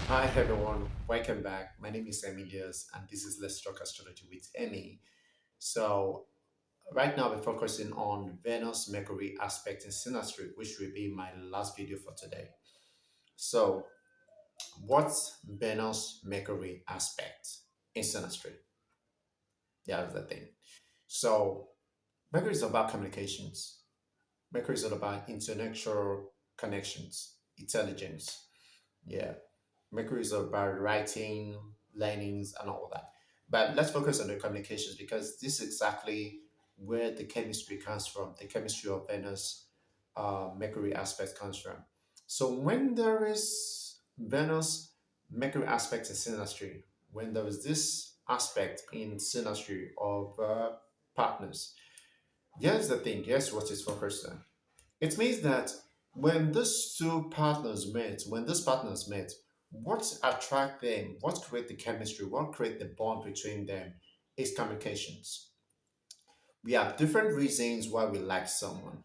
Hi everyone, welcome back. My name is Emilius and this is Let's Talk Astrology with Emmy. So right now we're focusing on Venus Mercury aspect in synastry, which will be my last video for today. So what's Venus Mercury aspect in synastry? That's the thing. So Mercury is about communications. Mercury is all about intellectual connections, intelligence. Yeah. Mercury is about writing, learnings, and all that. But let's focus on the communications because this is exactly where the chemistry comes from. The chemistry of Venus, Mercury aspect comes from. So when there is Venus, Mercury aspect in synastry, when there is this aspect in synastry of partners, here's the thing. Here's what is focused on. It means that when these two partners met, when these partners met, what attract them, what create the chemistry, what create the bond between them is communications. We have different reasons why we like someone.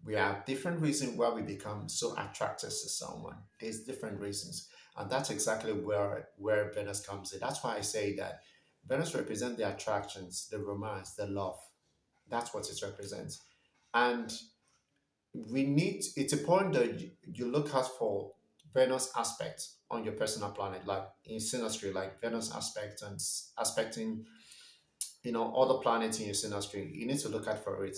We have different reasons why we become so attracted to someone. There's different reasons. And that's exactly where Venus comes in. That's why I say that Venus represents the attractions, the romance, the love. That's what it represents. And it's important that you look out for Venus aspects on your personal planet, like in synastry, like Venus aspect and aspecting, other planets in your synastry. You need to look out for it.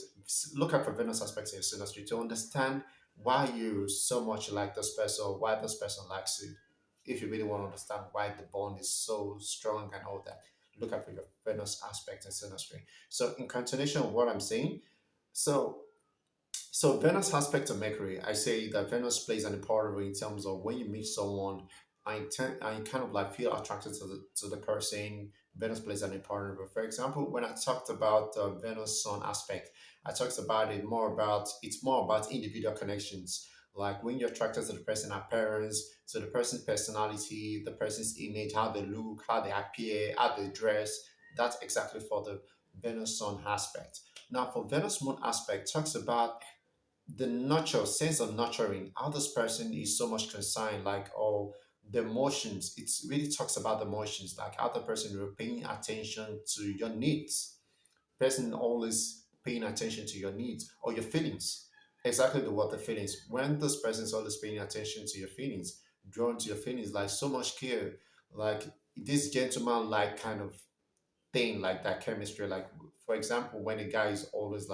Look out for Venus aspects in your synastry to understand why you so much like this person or why this person likes you. If you really want to understand why the bond is so strong and all that, look out for your Venus aspect in synastry. So, in continuation of what I'm saying, so Venus aspect of Mercury, I say that Venus plays an important role in terms of when you meet someone, I kind of like feel attracted to the person. Venus plays an important role. For example, when I talked about the Venus Sun aspect, I talked about it's more about individual connections. Like when you're attracted to the person appearance, to the person's personality, the person's image, how they look, how they appear, how they dress. That's exactly for the Venus Sun aspect. Now, for Venus Moon aspect, talks about the nurture sense of nurturing, how this person is so much concerned, like, oh, the emotions. It's really talks about the emotions, like how the person is paying attention to your needs. Person always paying attention to your needs or your feelings. Exactly the word, the feelings. When this person is always paying attention to your feelings, drawn to your feelings, like so much care, like this gentleman like kind of thing, like that chemistry. Like for example, when a guy is always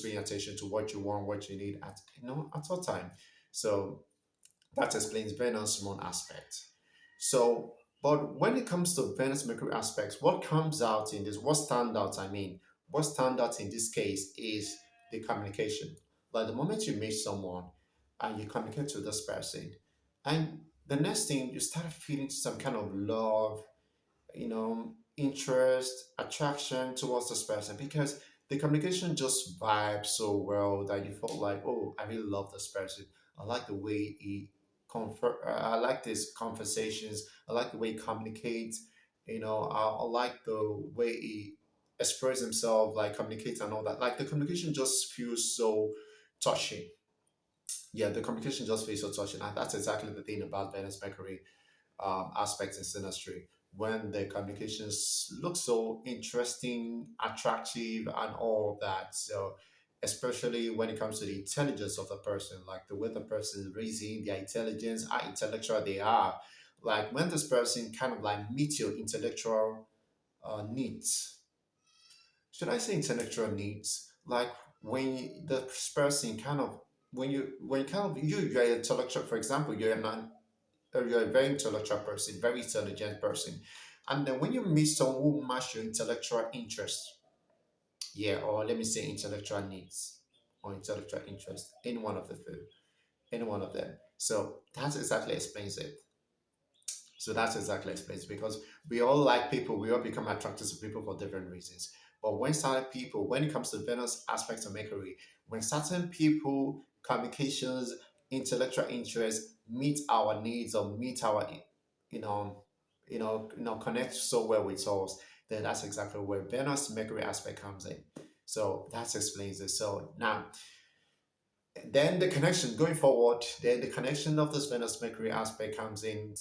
paying attention to what you want, what you need at all time. So that explains Venus Moon aspect. So, but when it comes to Venus Mercury aspects, what comes out in this, what stand out, what stand out in this case is the communication. Like the moment you meet someone and you communicate to this person, and the next thing you start feeling some kind of love, interest, attraction towards this person because the communication just vibes so well that you felt like, oh, I really love this person. I like the way he I like his conversations. I like the way he communicates. I like the way he expresses himself, like communicates and all that. Like the communication just feels so touching. Yeah, the communication just feels so touching. And that's exactly the thing about Venus Mercury aspects in synastry when the communications look so interesting, attractive, and all of that. So, especially when it comes to the intelligence of the person, like the way the person is raising their intelligence, how intellectual they are. Like when this person kind of like meets your intellectual needs. Should I say intellectual needs? Like when the person kind of when kind of you're intellectual, for example, you're a very intellectual person, very intelligent person. And then when you meet someone who match your intellectual interest, yeah, or let me say intellectual needs or intellectual interest, any one of the two, any one of them. So that exactly explains it. So that's exactly explains because we all like people, we all become attracted to people for different reasons. But when it comes to Venus aspects of Mercury, when certain people, communications, intellectual interests meet our needs or meet our, you know, connect so well with us, then that's exactly where Venus Mercury aspect comes in. So that explains it. So now Then the connection going forward, then the connection of this Venus Mercury aspect comes in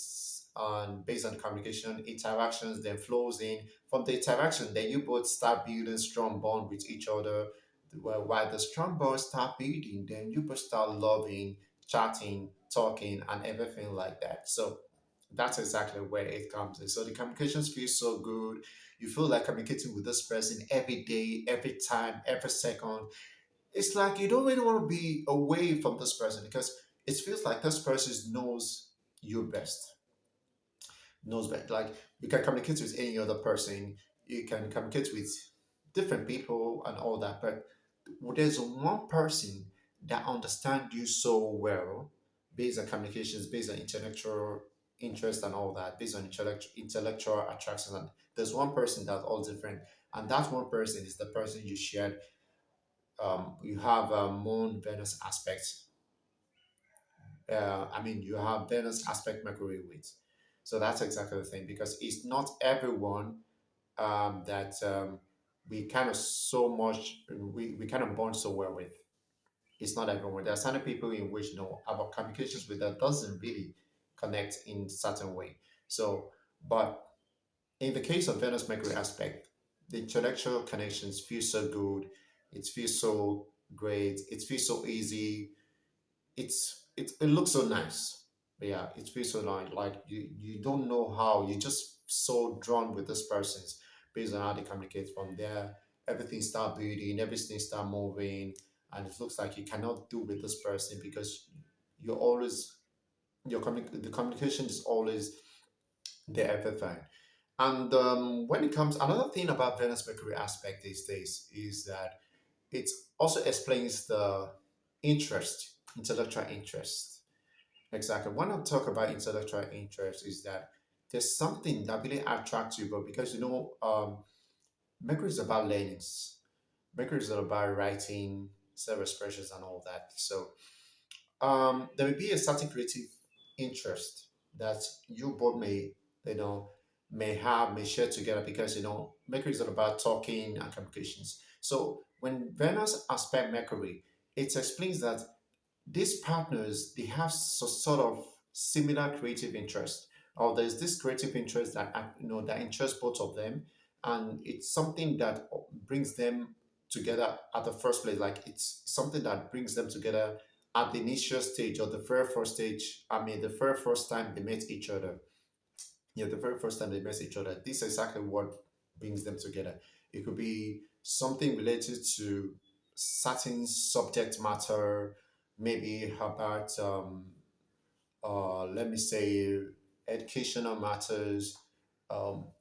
on based on communication, interactions, then flows in. From the interaction, then you both start building strong bond with each other. Well, while the strong bond start building, then you both start loving, chatting, talking, and everything like that. So that's exactly where it comes in. So the communications feel so good. You feel like communicating with this person every day, every time, every second. It's like you don't really want to be away from this person because it feels like this person knows you best, knows best. Like you can communicate with any other person, you can communicate with different people and all that, but there's one person that understands you so well based on communications, based on intellectual interest and all that, based on intellectual attraction. And there's one person that's all different, and that one person is the person you shared. You have Moon Venus aspects. You have Venus aspect Mercury with. So that's exactly the thing because it's not everyone that we kind of so much we kind of bond so well with. It's not everyone. There are certain people in which our communications with that doesn't really connect in certain way. So, but in the case of Venus Mercury aspect, the intellectual connections feel so good. It feels so great. It feels so easy. It looks so nice. But yeah, it feels so nice. Like you don't know how you're just so drawn with this person's based on how they communicate from there. Everything start building, everything start moving, and it looks like you cannot do with this person because you're always the communication is always there everything. And when it comes, another thing about Venus Mercury aspect these days is that it also explains the interest, intellectual interest. Exactly. When I talk about intellectual interest, is that there's something that really attracts you, but because Mercury is about learnings. Mercury is all about writing, self-expressions, and all that. So there will be a certain creative interest that you both you know, may share together because Mercury is all about talking and communications. So when Venus aspect Mercury, it explains that these partners they have sort of similar creative interest, or there's this creative interest that that interests both of them, and it's something that brings them together at the first place. Like it's something that brings them together at the initial stage or the very first stage. The very first time they met each other. The very first time they met each other. This is exactly what brings them together. It could be something related to certain subject matter, maybe about let me say educational matters,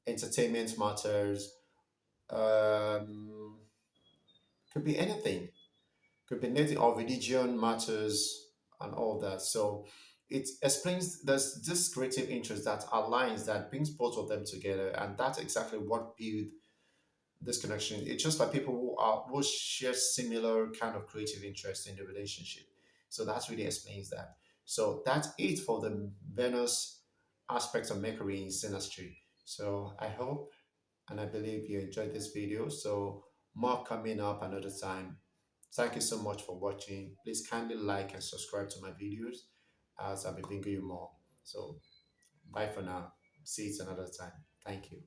entertainment matters, um, could be anything, could be native or religion matters and all that. So it explains there's this creative interest that aligns that brings both of them together, and that's exactly what build this connection. It's just like people who share similar kind of creative interest in the relationship. So that really explains that. So that's it for the Venus aspect of Mercury in Synastry. So I hope and I believe you enjoyed this video. So more coming up another time. Thank you so much for watching. Please kindly like and subscribe to my videos as I'll be bringing you more. So bye for now. See you another time. Thank you.